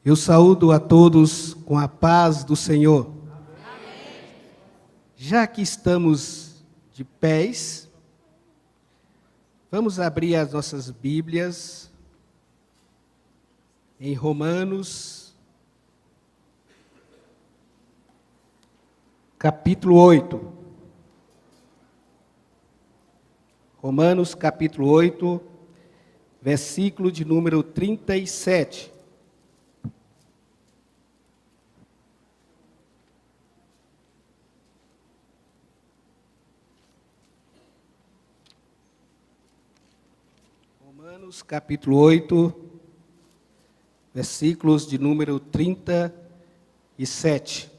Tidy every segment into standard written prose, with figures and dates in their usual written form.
Eu saúdo a todos com a paz do Senhor. Amém. Já que estamos de pés, vamos abrir as nossas Bíblias em Romanos, capítulo 8. Romanos, capítulo 8, versículo de número 37. Romanos, capítulo 8, versículos de número 37.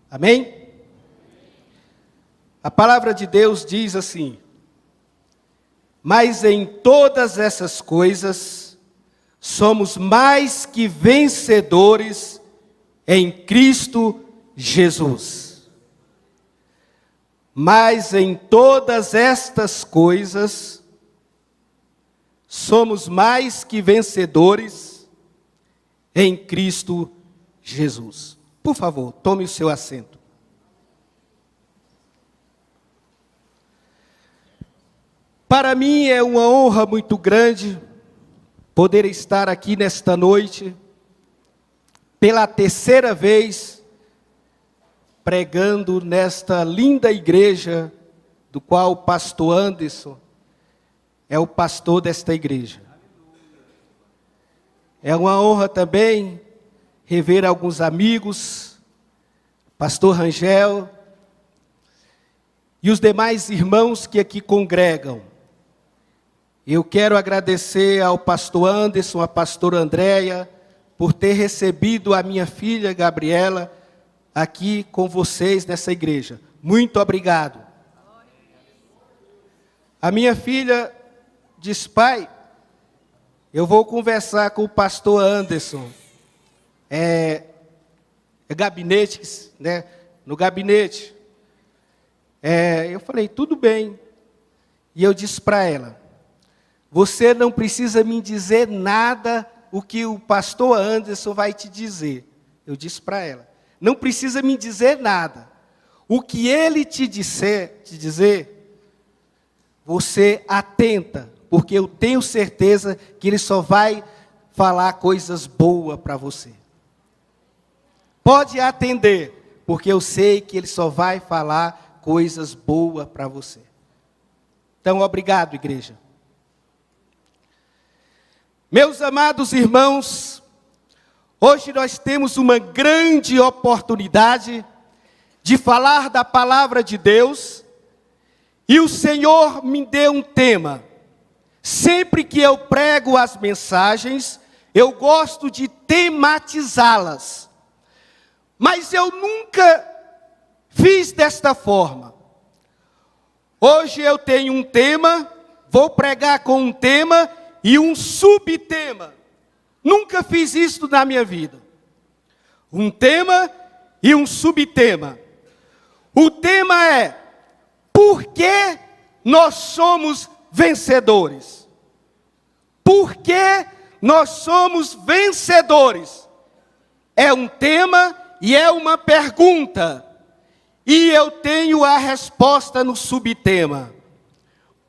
Amém? A palavra de Deus diz assim: mas em todas essas coisas somos mais que vencedores em Cristo Jesus. Mas em todas estas coisas somos mais que vencedores em Cristo Jesus. Por favor, tome o seu assento. Para mim é uma honra muito grande poder estar aqui nesta noite, pela terceira vez, pregando nesta linda igreja, do qual o pastor Anderson é o pastor desta igreja. É uma honra também rever alguns amigos, pastor Rangel e os demais irmãos que aqui congregam. Eu quero agradecer ao pastor Anderson, à pastora Andréia, por ter recebido a minha filha Gabriela aqui com vocês nessa igreja. Muito obrigado. A minha filha diz: pai, eu vou conversar com o pastor Anderson. É gabinete, né? No gabinete. Eu falei, tudo bem. E eu disse para ela: você não precisa me dizer nada o que o pastor Anderson vai te dizer. Eu disse para ela: não precisa me dizer nada. O que ele te dizer, você atenta, porque eu tenho certeza que ele só vai falar coisas boas para você. Pode atender, porque eu sei que ele só vai falar coisas boas para você. Então, obrigado, igreja. Meus amados irmãos, hoje nós temos uma grande oportunidade de falar da palavra de Deus, e o Senhor me deu um tema. Sempre que eu prego as mensagens, eu gosto de tematizá-las. Mas eu nunca fiz desta forma. Hoje eu tenho um tema, vou pregar com um tema e um subtema. Nunca fiz isso na minha vida. Um tema e um subtema. O tema é: por que nós somos vencedores? Por que nós somos vencedores? É um tema e é uma pergunta. E eu tenho a resposta no subtema.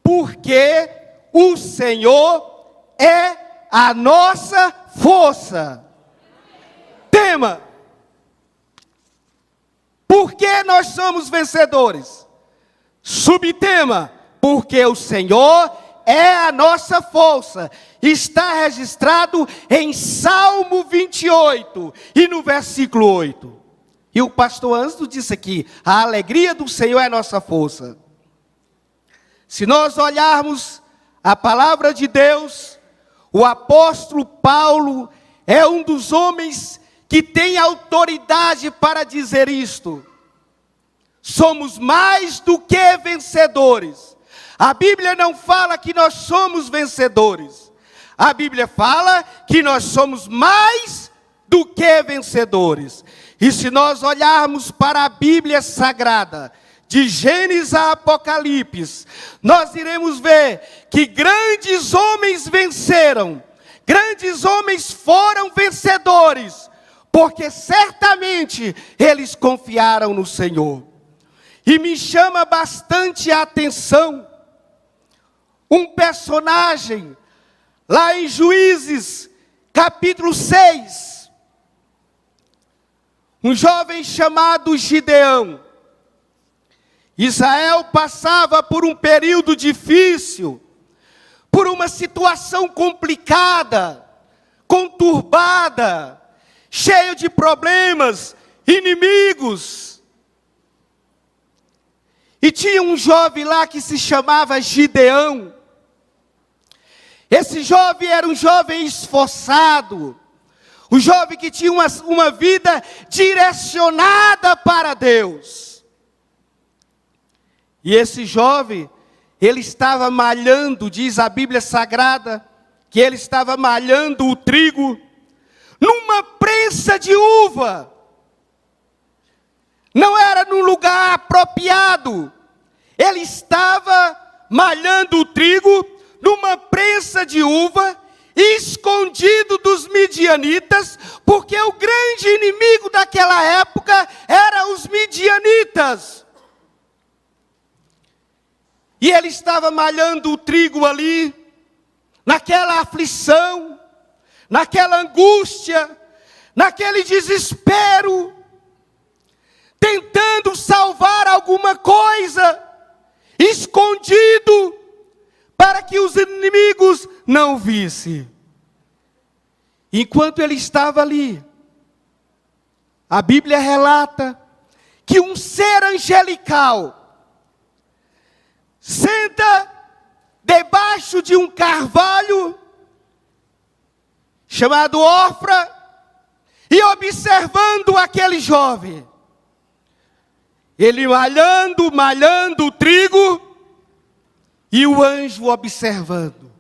Porque o Senhor é a nossa força. Tema: por que nós somos vencedores? Subtema: porque o Senhor é a nossa força. Está registrado em Salmo 28 e no versículo 8. E o pastor Ângelo disse aqui: a alegria do Senhor é a nossa força. Se nós olharmos a palavra de Deus, o apóstolo Paulo é um dos homens que tem autoridade para dizer isto. Somos mais do que vencedores. A Bíblia não fala que nós somos vencedores. A Bíblia fala que nós somos mais do que vencedores. E se nós olharmos para a Bíblia Sagrada, de Gênesis a Apocalipse, nós iremos ver que grandes homens venceram, grandes homens foram vencedores, porque certamente eles confiaram no Senhor. E me chama bastante a atenção um personagem lá em Juízes, capítulo 6, um jovem chamado Gideão. Israel passava por um período difícil, por uma situação complicada, conturbada, cheio de problemas, inimigos. E tinha um jovem lá que se chamava Gideão. Esse jovem era um jovem esforçado, um jovem que tinha uma vida direcionada para Deus. E esse jovem, ele estava malhando, diz a Bíblia Sagrada, que ele estava malhando o trigo numa prensa de uva. Não era num lugar apropriado. Ele estava malhando o trigo numa prensa de uva, escondido dos midianitas, porque o grande inimigo daquela época eram os midianitas. E ele estava malhando o trigo ali, naquela aflição, naquela angústia, naquele desespero, tentando salvar alguma coisa, escondido, para que os inimigos não vissem. Enquanto ele estava ali, a Bíblia relata que um ser angelical senta debaixo de um carvalho chamado Ofra e observando aquele jovem. Ele malhando o trigo e o anjo observando.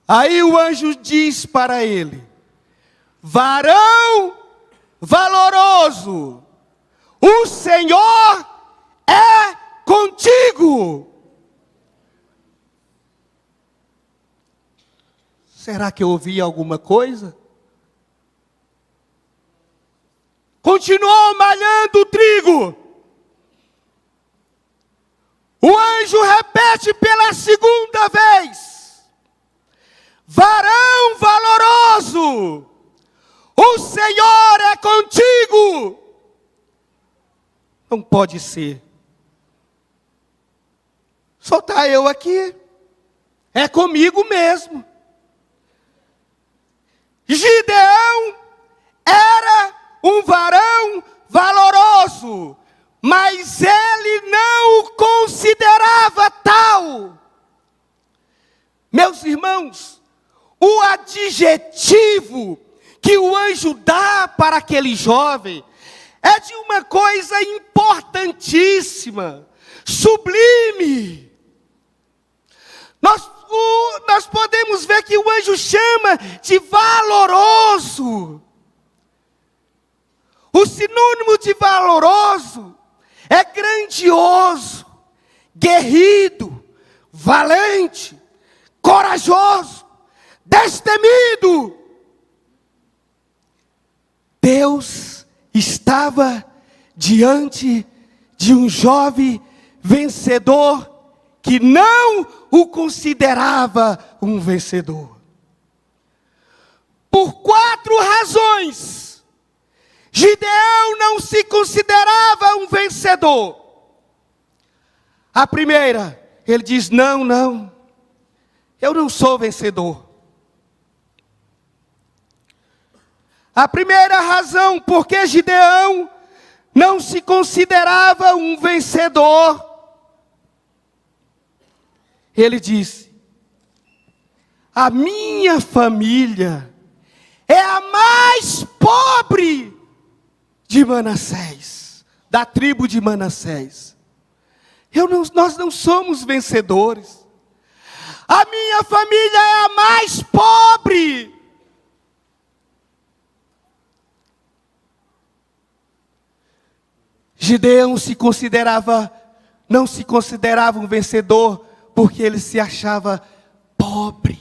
Aí o anjo diz para ele: varão valoroso, o Senhor é contigo. Será que eu ouvi alguma coisa? Continuou malhando o trigo. O anjo repete pela segunda vez: varão valoroso, o Senhor é contigo. Não pode ser. Só está eu aqui. É comigo mesmo. Gideão era um varão valoroso, mas ele não o considerava tal. Meus irmãos, o adjetivo que o anjo dá para aquele jovem é de uma coisa importantíssima, sublime. Nós podemos ver que o anjo chama de valoroso. O sinônimo de valoroso é grandioso, guerrido, valente, corajoso, destemido. Deus estava diante de um jovem vencedor que não o considerava um vencedor. Por 4 razões, Gideão não se considerava um vencedor. A primeira, ele diz: não, eu não sou vencedor. A primeira razão porque Gideão não se considerava um vencedor, ele disse: a minha família é a mais pobre de Manassés, da tribo de Manassés. Nós não somos vencedores. A minha família é a mais pobre. Gideão não se considerava um vencedor, porque ele se achava pobre.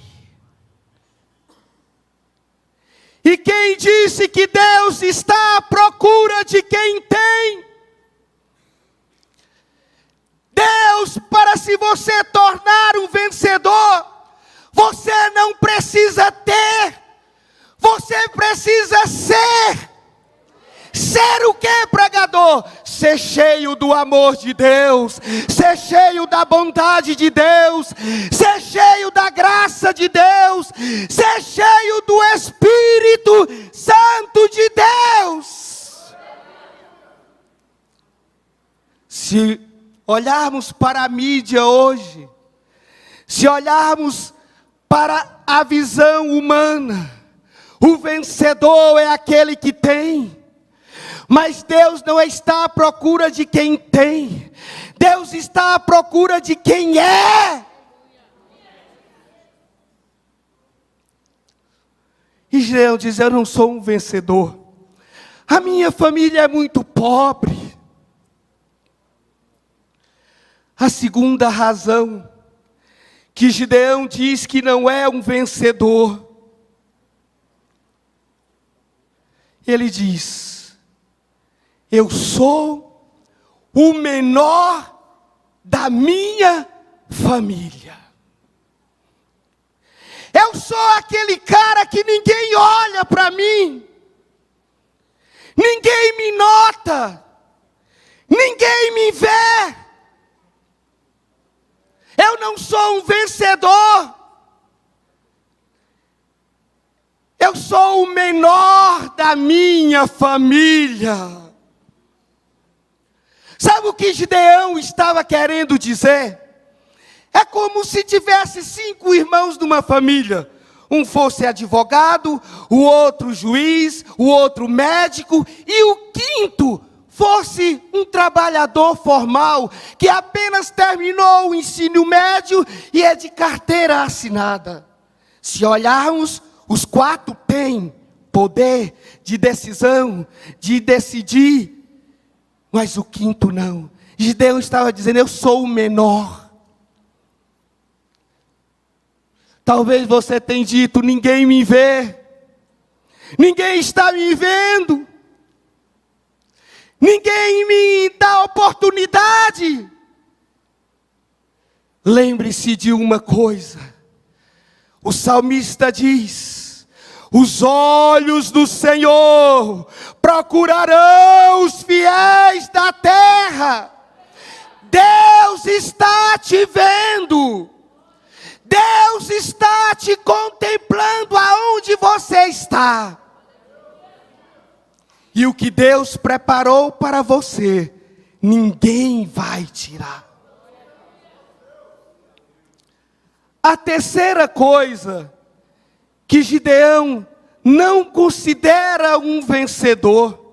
E quem disse que Deus está à procura de quem tem? Deus, para se você tornar um vencedor, você não precisa ter, você precisa ser. Ser o que, pregador? Ser cheio do amor de Deus, ser cheio da bondade de Deus, ser cheio da graça de Deus, ser cheio do Espírito Santo de Deus. Se olharmos para a mídia hoje, se olharmos para a visão humana, o vencedor é aquele que tem. Mas Deus não está à procura de quem tem. Deus está à procura de quem é. E Gideão diz: eu não sou um vencedor. A minha família é muito pobre. A segunda razão que Gideão diz que não é um vencedor, ele diz: eu sou o menor da minha família. Eu sou aquele cara que ninguém olha para mim. Ninguém me nota. Ninguém me vê. Eu não sou um vencedor. Eu sou o menor da minha família. Sabe o que Gideão estava querendo dizer? É como se tivesse 5 irmãos numa família. Um fosse advogado, o outro juiz, o outro médico, e o quinto fosse um trabalhador formal, que apenas terminou o ensino médio e é de carteira assinada. Se olharmos, os 4 têm poder de decisão, de decidir, mas o quinto não. Gideão estava dizendo: eu sou o menor. Talvez você tenha dito: ninguém me vê, ninguém está me vendo, ninguém me dá oportunidade. Lembre-se de uma coisa, o salmista diz: os olhos do Senhor procurarão os fiéis da terra. Deus está te vendo. Deus está te contemplando aonde você está. E o que Deus preparou para você, ninguém vai tirar. A terceira coisa que Gideão não considera um vencedor,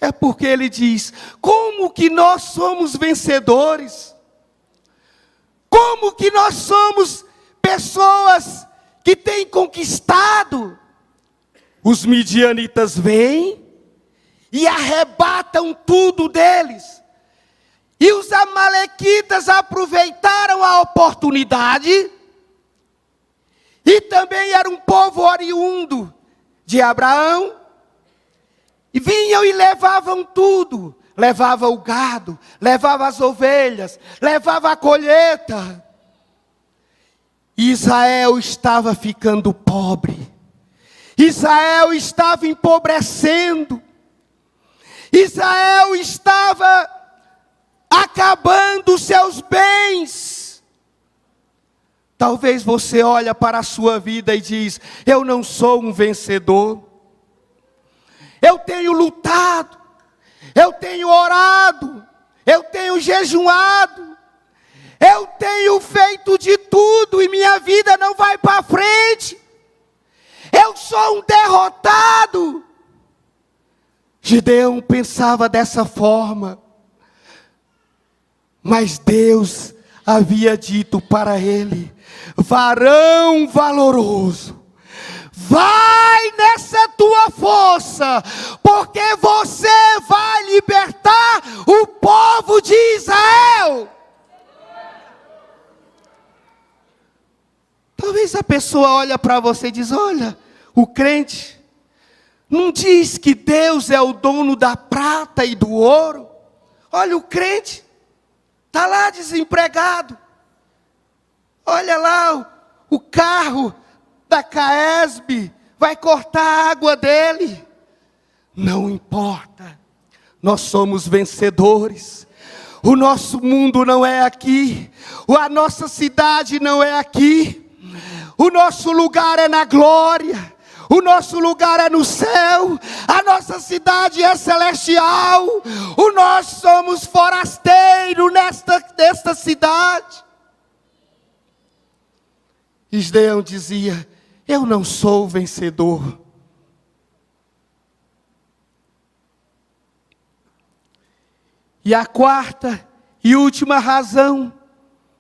é porque ele diz: como que nós somos vencedores? Como que nós somos pessoas que têm conquistado? Os midianitas vêm e arrebatam tudo deles. E os amalequitas aproveitaram a oportunidade. E também era um povo oriundo de Abraão. E vinham e levavam tudo. Levava o gado, levava as ovelhas, levava a colheita. Israel estava ficando pobre. Israel estava empobrecendo. Israel estava acabando os seus bens. Talvez você olhe para a sua vida e diz: eu não sou um vencedor. Eu tenho lutado, eu tenho orado, eu tenho jejuado, eu tenho feito de tudo e minha vida não vai para frente. Eu sou um derrotado. Gideão pensava dessa forma, mas Deus havia dito para ele: varão valoroso, vai nessa tua força, porque você vai libertar o povo de Israel. Talvez a pessoa olha para você e diz: olha, o crente não diz que Deus é o dono da prata e do ouro. Olha, o crente está lá desempregado. Olha lá, o carro da Caesb vai cortar a água dele. Não importa, nós somos vencedores. O nosso mundo não é aqui, a nossa cidade não é aqui, o nosso lugar é na glória, o nosso lugar é no céu, a nossa cidade é celestial, nós somos forasteiros nesta cidade. Gideão dizia: eu não sou vencedor. E a quarta e última razão,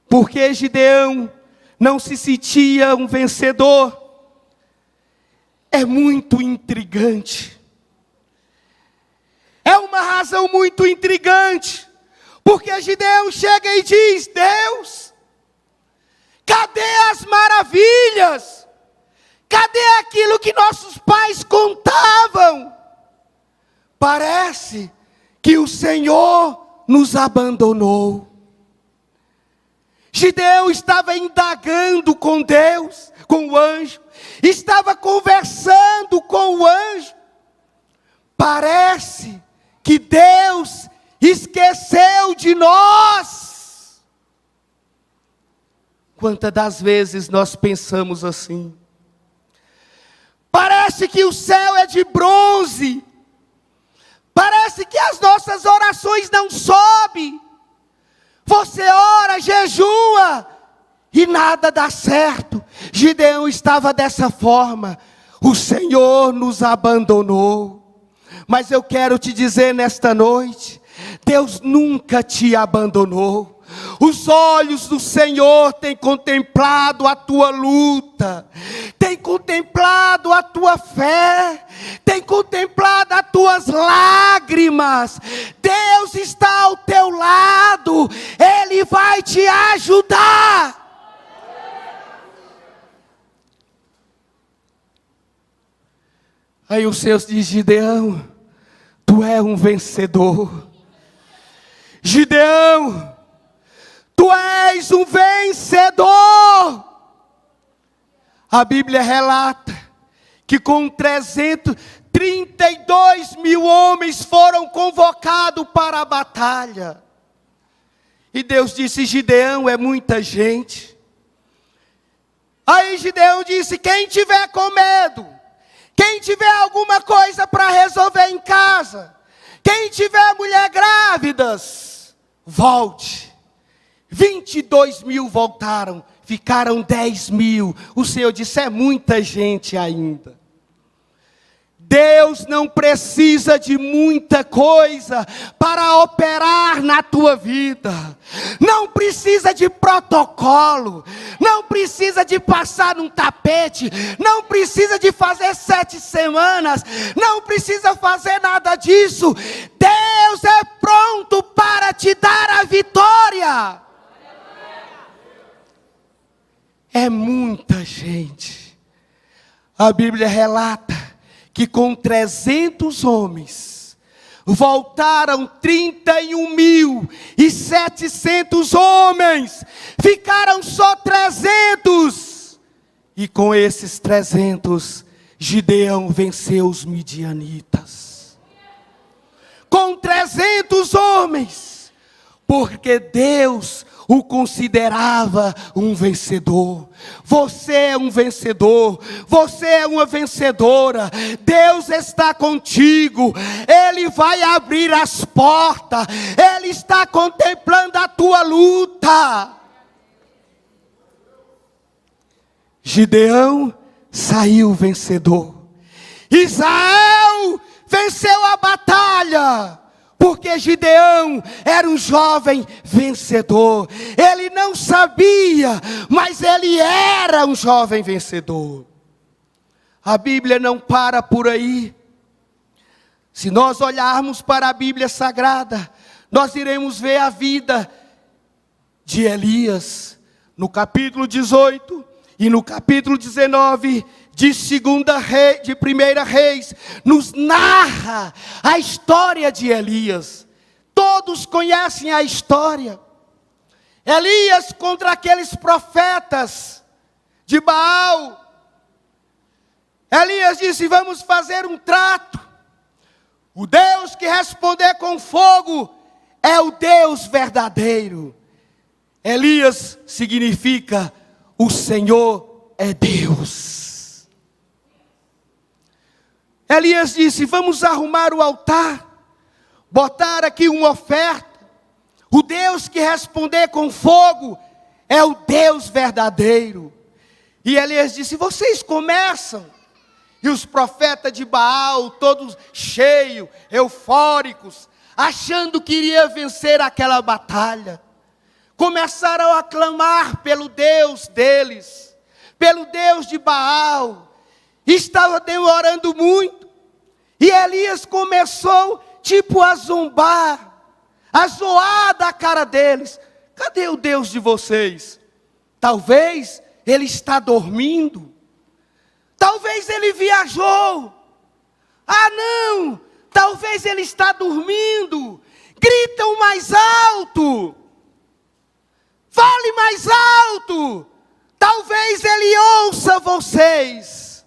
porque Gideão não se sentia um vencedor, é muito intrigante. É uma razão muito intrigante, porque Gideão chega e diz: Deus, cadê as maravilhas? Cadê aquilo que nossos pais contavam? Parece que o Senhor nos abandonou. Gideão estava indagando com Deus, com o anjo, estava conversando com o anjo. Parece que Deus esqueceu de nós. Quantas das vezes nós pensamos assim? Parece que o céu é de bronze. Parece que as nossas orações não sobem. Você ora, jejua e nada dá certo. Gideão estava dessa forma. O Senhor nos abandonou. Mas eu quero te dizer nesta noite: Deus nunca te abandonou. Os olhos do Senhor têm contemplado a tua luta, têm contemplado a tua fé, têm contemplado as tuas lágrimas. Deus está ao teu lado, Ele vai te ajudar. Aí o Senhor diz: Gideão, tu é um vencedor. Gideão, tu és um vencedor. A Bíblia relata que com 332 mil homens foram convocados para a batalha. E Deus disse: Gideão, é muita gente. Aí Gideão disse: quem tiver com medo, quem tiver alguma coisa para resolver em casa, quem tiver mulher grávidas, volte. 22 mil voltaram, ficaram 10 mil. O Senhor disse: é muita gente ainda. Deus não precisa de muita coisa para operar na tua vida. Não precisa de protocolo, não precisa de passar num tapete, não precisa de fazer 7 semanas, não precisa fazer nada disso. Deus é pronto para te dar a vitória. É muita gente. A Bíblia relata que com 300 homens, voltaram 31.700 homens, ficaram só 300. E com esses 300, Gideão venceu os midianitas. Com 300 homens, porque Deus o considerava um vencedor. Você é um vencedor, você é uma vencedora. Deus está contigo, Ele vai abrir as portas, Ele está contemplando a tua luta. Gideão saiu vencedor. Israel venceu a batalha. Porque Gideão era um jovem vencedor. Ele não sabia, mas ele era um jovem vencedor. A Bíblia não para por aí. Se nós olharmos para a Bíblia Sagrada, nós iremos ver a vida de Elias, no capítulo 18 e no capítulo 19 de 1 Reis, nos narra a história de Elias. Todos conhecem a história. Elias contra aqueles profetas de Baal. Elias disse: vamos fazer um trato. O Deus que responder com fogo é o Deus verdadeiro. Elias significa o Senhor é Deus. Elias disse: vamos arrumar o altar, botar aqui uma oferta. O Deus que responder com fogo é o Deus verdadeiro. E Elias disse: vocês começam. E os profetas de Baal, todos cheios, eufóricos, achando que iria vencer aquela batalha, começaram a clamar pelo Deus deles, pelo Deus de Baal. Estava demorando muito. E Elias começou a zombar, a zoar da cara deles. Cadê o Deus de vocês? Talvez ele está dormindo. Talvez ele viajou. Ah, não! Talvez ele está dormindo. Gritam mais alto. Fale mais alto. Talvez ele ouça vocês.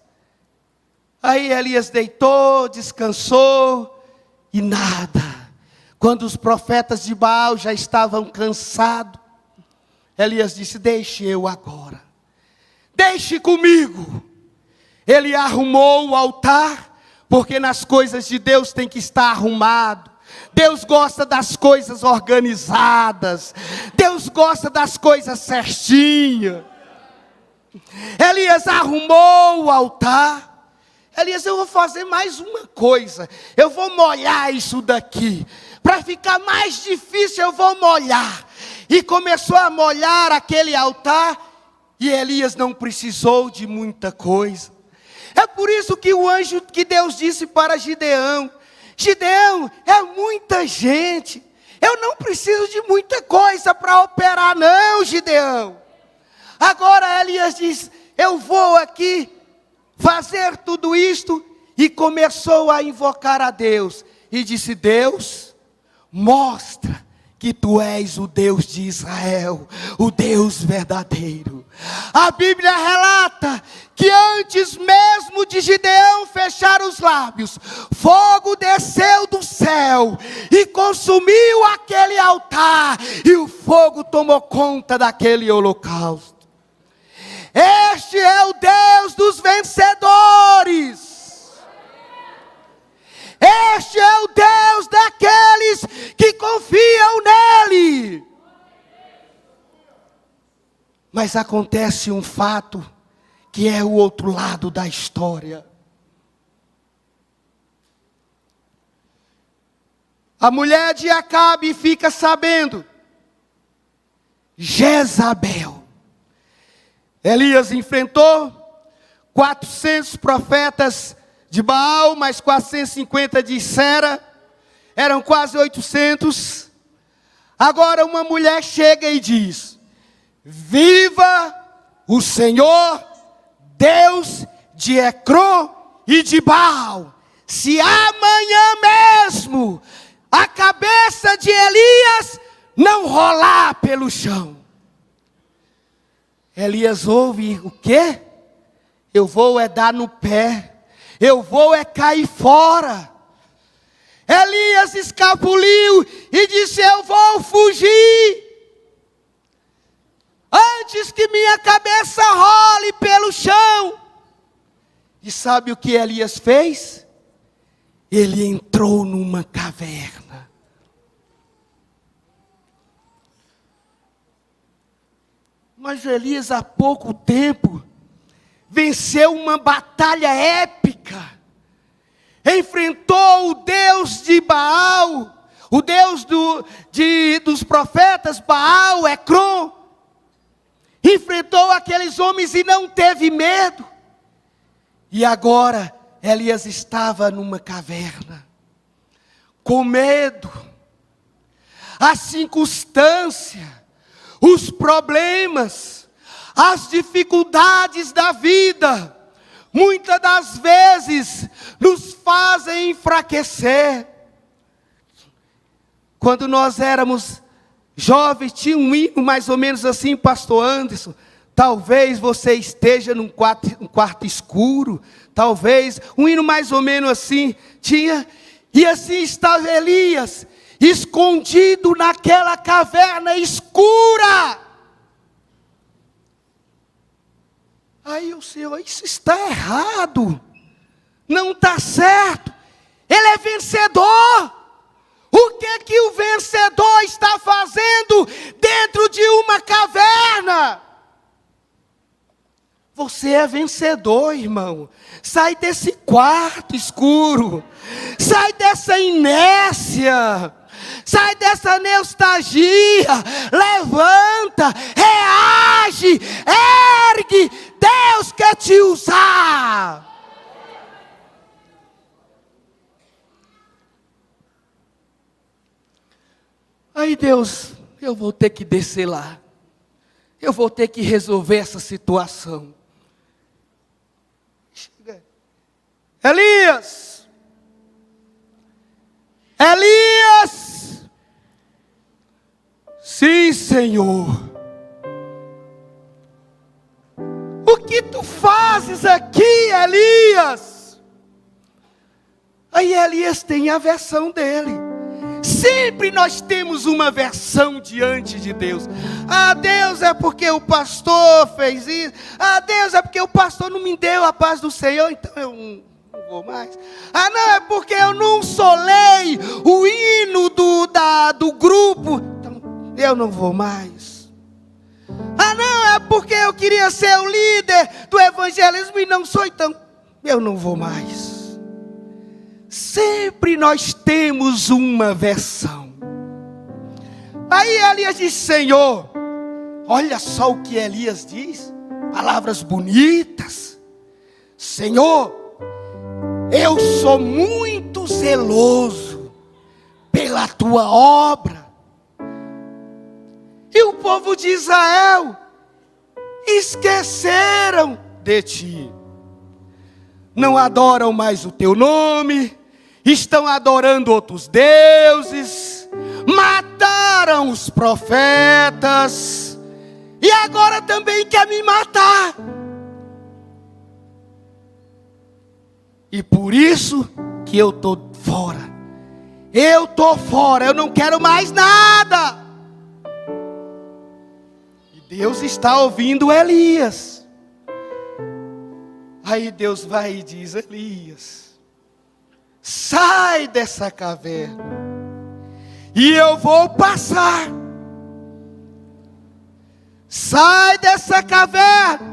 Aí Elias deitou, descansou e nada. Quando os profetas de Baal já estavam cansados, Elias disse: deixe eu agora. Deixe comigo. Ele arrumou o altar, porque nas coisas de Deus tem que estar arrumado. Deus gosta das coisas organizadas. Deus gosta das coisas certinhas. Elias arrumou o altar. Elias: eu vou fazer mais uma coisa. Eu vou molhar isso daqui. Para ficar mais difícil, eu vou molhar. E começou a molhar aquele altar. E Elias não precisou de muita coisa. É por isso que o anjo que Deus disse para Gideão: Gideão, é muita gente. Eu não preciso de muita coisa para operar, não, Gideão. Agora Elias diz: eu vou aqui fazer tudo isto. E começou a invocar a Deus. E disse: Deus, mostra que tu és o Deus de Israel, o Deus verdadeiro. A Bíblia relata que antes mesmo de Gideão fechar os lábios, fogo desceu do céu e consumiu aquele altar, e o fogo tomou conta daquele holocausto. Este é o Deus dos vencedores. Este é o Deus daqueles que confiam nele. Mas acontece um fato que é o outro lado da história. A mulher de Acabe fica sabendo. Jezabel. Elias enfrentou 400 profetas de Baal, mais 450 de Sera. Eram quase 800. Agora uma mulher chega e diz: viva o Senhor, Deus de Ecrón e de Baal. Se amanhã mesmo a cabeça de Elias não rolar pelo chão. Elias ouve: o quê? Eu vou é dar no pé. Eu vou é cair fora. Elias escapuliu e disse: eu vou fugir. Antes que minha cabeça role pelo chão. E sabe o que Elias fez? Ele entrou numa caverna. Mas Elias há pouco tempo venceu uma batalha épica. Enfrentou o Deus de Baal, o Deus dos profetas Baal, Ecrón. Enfrentou aqueles homens e não teve medo. E agora Elias estava numa caverna, com medo. a circunstância, os problemas, as dificuldades da vida, muitas das vezes nos fazem enfraquecer. Quando nós éramos jovens, tinha um hino mais ou menos assim, pastor Anderson. Talvez você esteja num quarto escuro, talvez, um hino mais ou menos assim, tinha, e assim estava Elias, escondido naquela caverna escura. Aí o Senhor, isso está errado, não está certo, ele é vencedor. O que o vencedor está fazendo dentro de uma caverna? Você é vencedor, irmão. Sai desse quarto escuro. Sai dessa inércia. Sai dessa nostalgia. Levanta. Reage. Ergue. Deus quer te usar. Aí Deus, eu vou ter que descer lá. Eu vou ter que resolver essa situação. Elias! Elias! Sim, Senhor. O que tu fazes aqui, Elias? Aí Elias tem a versão dele. Sempre nós temos uma versão diante de Deus. Ah, Deus, é porque o pastor fez isso. Ah, Deus, é porque o pastor não me deu a paz do Senhor, então eu não vou mais. Ah, não, é porque eu não solei o hino do grupo, então eu não vou mais. Ah, não, é porque eu queria ser o líder do evangelismo e não sou, então eu não vou mais. Sempre nós temos uma versão. Aí Elias diz, Senhor, olha só o que Elias diz, palavras bonitas. Senhor, eu sou muito zeloso pela tua obra. E o povo de Israel esqueceram de ti. Não adoram mais o teu nome, estão adorando outros deuses, mataram os profetas, e agora também quer me matar. E por isso que eu estou fora. Eu estou fora, eu não quero mais nada. E Deus está ouvindo Elias. Aí Deus vai e diz, Elias, sai dessa caverna, e eu vou passar. Sai dessa caverna,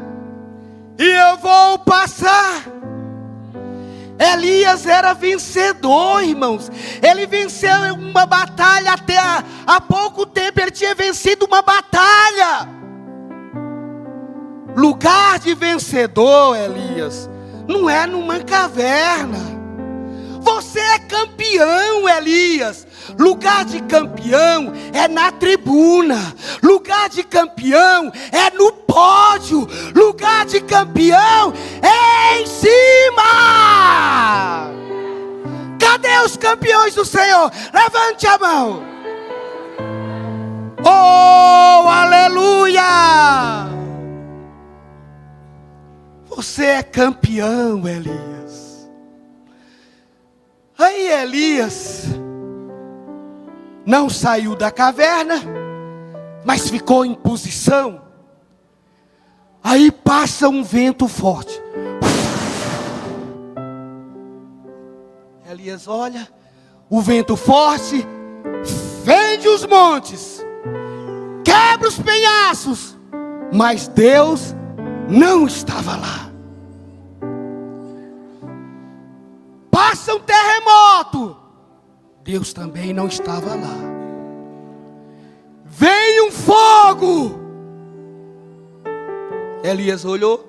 e eu vou passar. Elias era vencedor, irmãos. Ele venceu uma batalha até há pouco tempo. Ele tinha vencido uma batalha. Lugar de vencedor, Elias, não é numa caverna. Você é campeão, Elias. Lugar de campeão é na tribuna. Lugar de campeão é no pódio. Lugar de campeão é em cima. Cadê os campeões do Senhor? Levante a mão. Oh, aleluia! Você é campeão, Elias. Aí Elias não saiu da caverna, mas ficou em posição. Aí passa um vento forte. Elias olha, o vento forte fende os montes, quebra os penhascos, mas Deus não estava lá. Passa um terremoto, Deus também não estava lá. Vem um fogo, Elias olhou,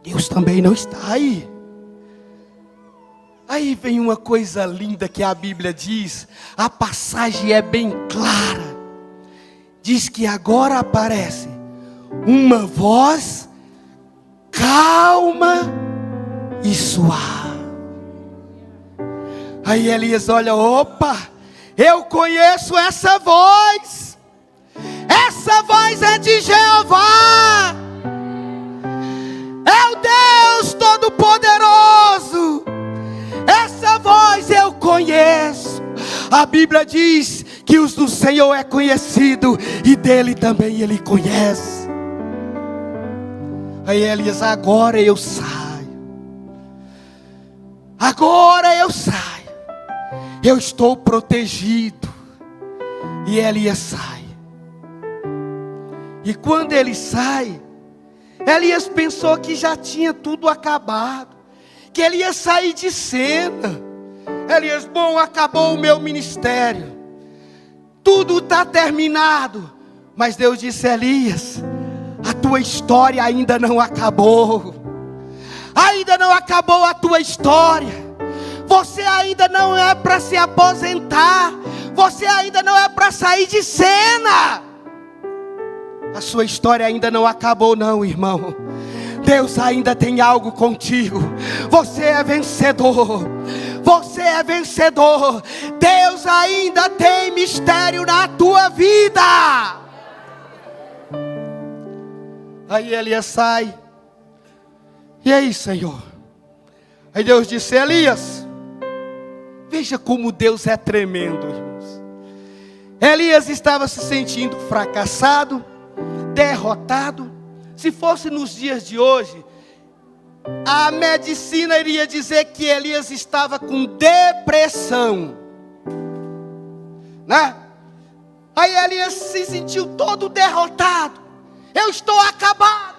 Deus também não está aí. Aí vem uma coisa linda que a Bíblia diz, a passagem é bem clara. Diz que agora aparece uma voz calma e suave. Aí Elias olha, opa, eu conheço essa voz. Essa voz é de Jeová. É o Deus Todo-Poderoso. Essa voz eu conheço. A Bíblia diz que os do Senhor é conhecido e dele também ele conhece. Aí Elias, agora eu saio. Agora eu saio. Eu estou protegido. E Elias sai. E quando ele sai, Elias pensou que já tinha tudo acabado, que ele ia sair de cena. Elias, bom, acabou o meu ministério, tudo está terminado. Mas Deus disse, Elias, a tua história ainda não acabou. Ainda não acabou a tua história. Você ainda não é para se aposentar. Você ainda não é para sair de cena. A sua história ainda não acabou não, irmão. Deus ainda tem algo contigo. Você é vencedor. Você é vencedor. Deus ainda tem mistério na tua vida. Aí Elias sai. E aí, Senhor? Aí Deus disse, Elias, veja como Deus é tremendo, irmãos. Elias estava se sentindo fracassado, derrotado. Se fosse nos dias de hoje, a medicina iria dizer que Elias estava com depressão, né? Aí Elias se sentiu todo derrotado. Eu estou acabado.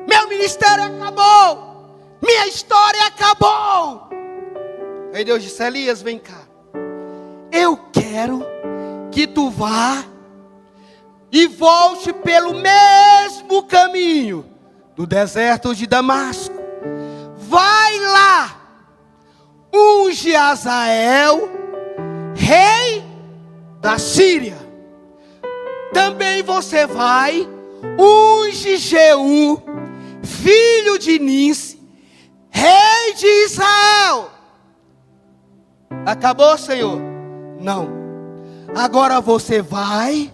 Meu ministério acabou. Minha história acabou. Aí Deus disse, Elias, vem cá. Eu quero que tu vá e volte pelo mesmo caminho do deserto de Damasco. Vai lá, unge Azael, rei da Síria. Também você vai, unge Jeú, filho de Ninsi, rei de Israel. Acabou, Senhor? Não. Agora você vai.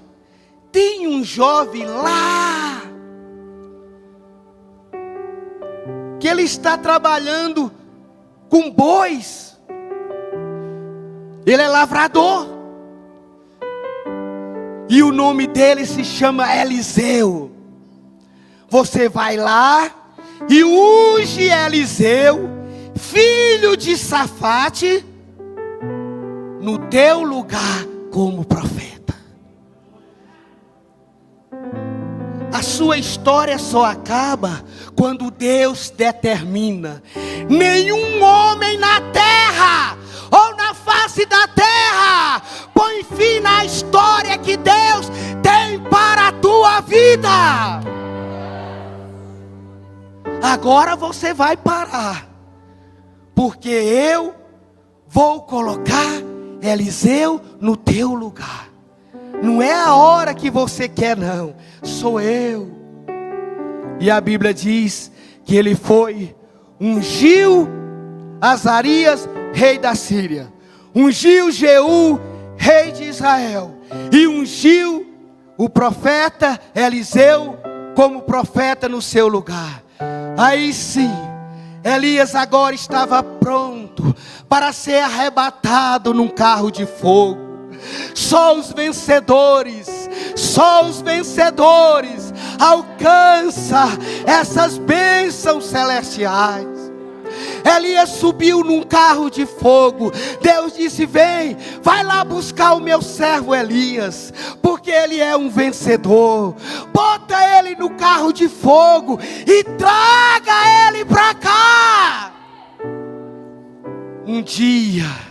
Tem um jovem lá, que ele está trabalhando com bois. Ele é lavrador. E o nome dele se chama Eliseu. Você vai lá e unge Eliseu, filho de Safate, no teu lugar como profeta. A sua história só acaba quando Deus determina. Nenhum homem na terra ou na face da terra põe fim na história que Deus tem para a tua vida. Agora você vai parar, porque eu vou colocar Eliseu no teu lugar. Não é a hora que você quer, não. Sou eu. E a Bíblia diz que ele foi, ungiu Azarias, rei da Síria, ungiu Jeú, rei de Israel, e ungiu o profeta Eliseu como profeta no seu lugar. Aí sim, Elias agora estava pronto para ser arrebatado num carro de fogo. Só os vencedores alcançam essas bênçãos celestiais. Elias subiu num carro de fogo. Deus disse, vem, vai lá buscar o meu servo Elias, porque ele é um vencedor. Bota ele no carro de fogo e traga ele para cá. Um dia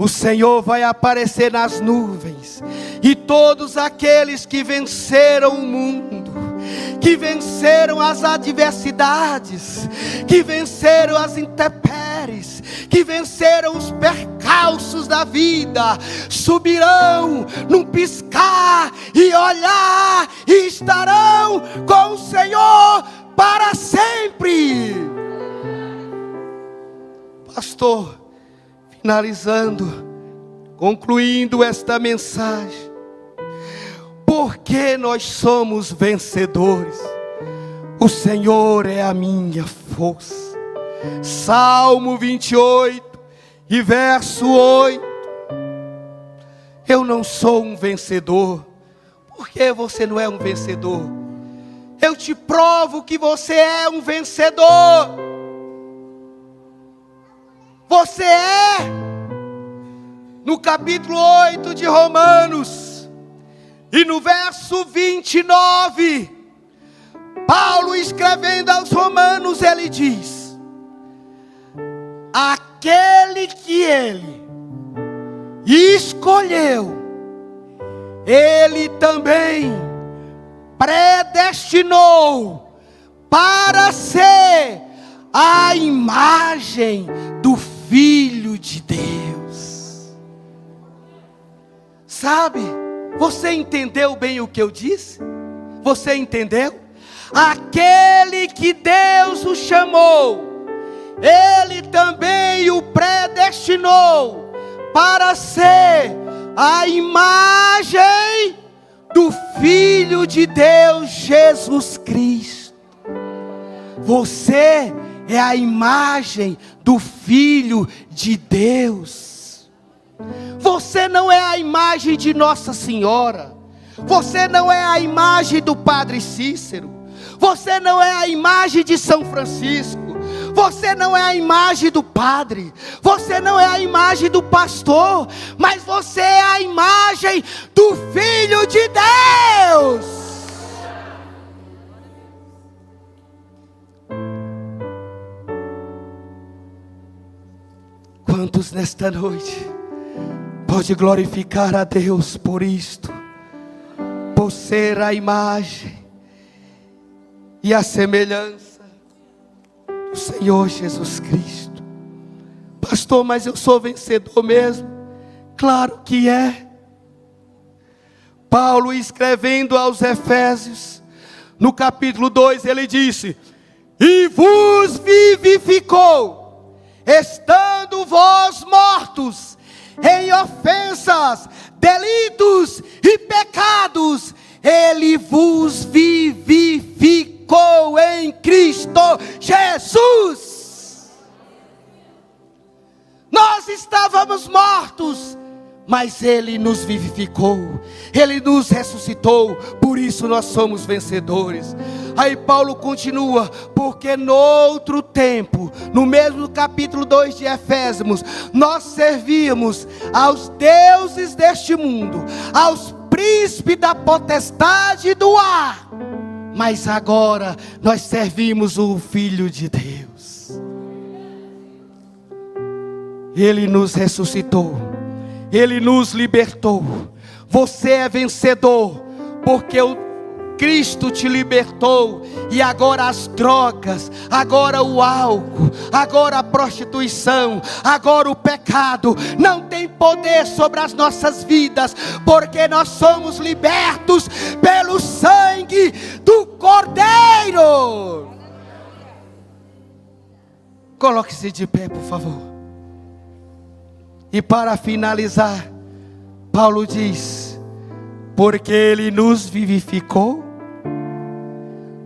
o Senhor vai aparecer nas nuvens, e todos aqueles que venceram o mundo, que venceram as adversidades, que venceram as intempéries, que venceram os percalços da vida, subirão num piscar e olhar, e estarão com o Senhor para sempre. Pastor, finalizando, concluindo esta mensagem, porque nós somos vencedores, o Senhor é a minha força. Salmo 28 e verso 8. Eu não sou um vencedor. Por que você não é um vencedor? Eu te provo que você é um vencedor. Você é. No capítulo 8 de Romanos e no verso 29, Paulo escrevendo aos Romanos, ele diz: aquele que ele escolheu, ele também predestinou para ser a imagem do Filho de Deus. Sabe, você entendeu bem o que eu disse? Você entendeu? Aquele que Deus o chamou, Ele também o predestinou para ser a imagem do Filho de Deus, Jesus Cristo. Você é a imagem do Filho de Deus. Você não é a imagem de Nossa Senhora. Você não é a imagem do Padre Cícero. Você não é a imagem de São Francisco. Você não é a imagem do padre. Você não é a imagem do pastor. Mas você é a imagem do Filho de Deus. Quantos nesta noite pode glorificar a Deus por isto? Por ser a imagem e a semelhança do Senhor Jesus Cristo. Pastor, mas eu sou vencedor mesmo? Claro que é. Paulo, escrevendo aos Efésios, no capítulo 2, ele disse: e vos vivificou, estando vós mortos em ofensas, delitos e pecados, Ele vos vivificou em Cristo Jesus. Nós estávamos mortos, mas Ele nos vivificou, Ele nos ressuscitou, por isso nós somos vencedores. Aí Paulo continua: porque no outro tempo, no mesmo capítulo 2 de Efésios, nós servíamos aos deuses deste mundo, aos príncipes da potestade do ar, mas agora nós servimos o Filho de Deus. Ele nos ressuscitou, Ele nos libertou. Você é vencedor, porque o Cristo te libertou. E agora as drogas, agora o álcool, agora a prostituição, agora o pecado não tem poder sobre as nossas vidas, porque nós somos libertos pelo sangue do Cordeiro. Coloque-se de pé, por favor. E para finalizar, Paulo diz: porque Ele nos vivificou,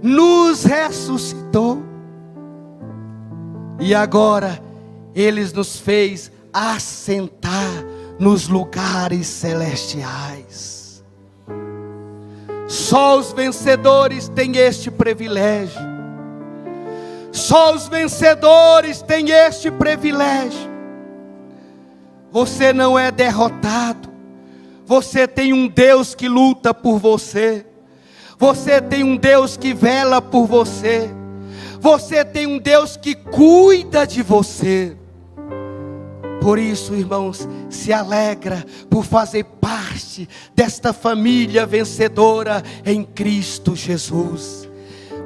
nos ressuscitou, e agora Ele nos fez assentar nos lugares celestiais. Só os vencedores têm este privilégio. Só os vencedores têm este privilégio. Você não é derrotado. Você tem um Deus que luta por você. Você tem um Deus que vela por você. Você tem um Deus que cuida de você. Por isso, irmãos, se alegra por fazer parte desta família vencedora em Cristo Jesus.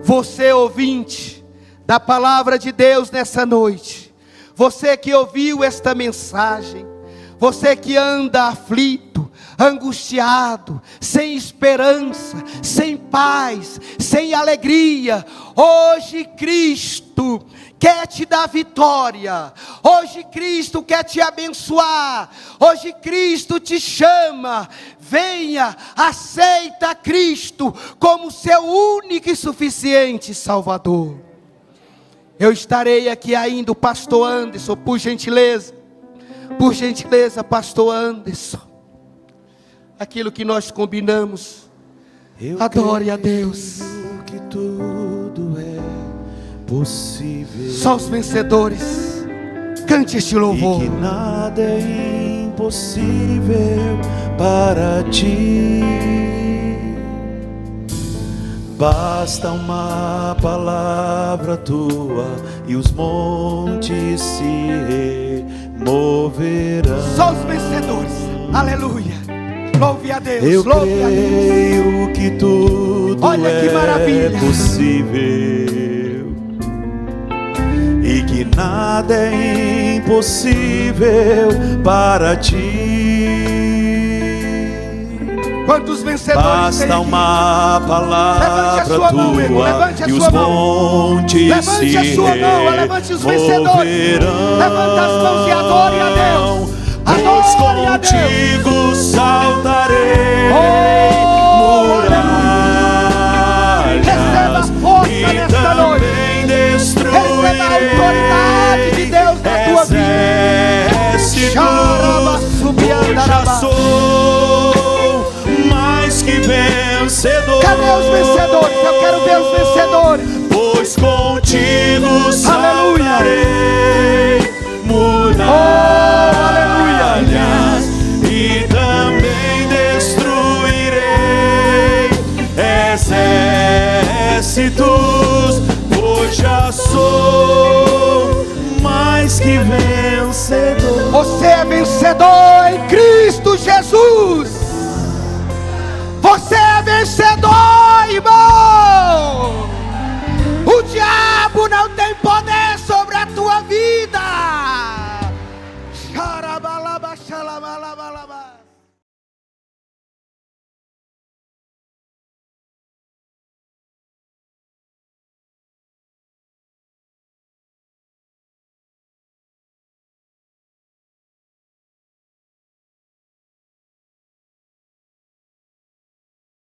Você, ouvinte da palavra de Deus nessa noite, você que ouviu esta mensagem, você que anda aflito, angustiado, sem esperança, sem paz, sem alegria, hoje Cristo quer te dar vitória, hoje Cristo quer te abençoar, hoje Cristo te chama, venha, aceita Cristo como seu único e suficiente Salvador. Eu estarei aqui ainda, o pastor Anderson, por gentileza, pastor Anderson, aquilo que nós combinamos, adore a Deus. Que tudo é possível. Só os vencedores, cante este louvor. E que nada é impossível para ti. Basta uma palavra tua e os montes se removerão. Só os vencedores, aleluia. Louve a Deus, eu louve a Deus. creio que tudo Olha que maravilha. é possível e que nada é impossível para ti. Quantos vencedores basta tem aqui? uma palavra tua mão, irmão. Levante a e os sua mão. montes Levante a sua mão, levante os vencedores. Levanta as mãos e adore a Deus. Adore a Deus. Contigo saltarei muralhas. Receba força nesta noite. Receba a autoridade de Deus na tua vida. Eu já sou mais que vencedor. Cadê os vencedores? Eu quero ver os vencedores. Pois contigo saltarei muralhas e também destruirei exércitos, pois já sou mais que vencedor. Você é vencedor em Cristo Jesus.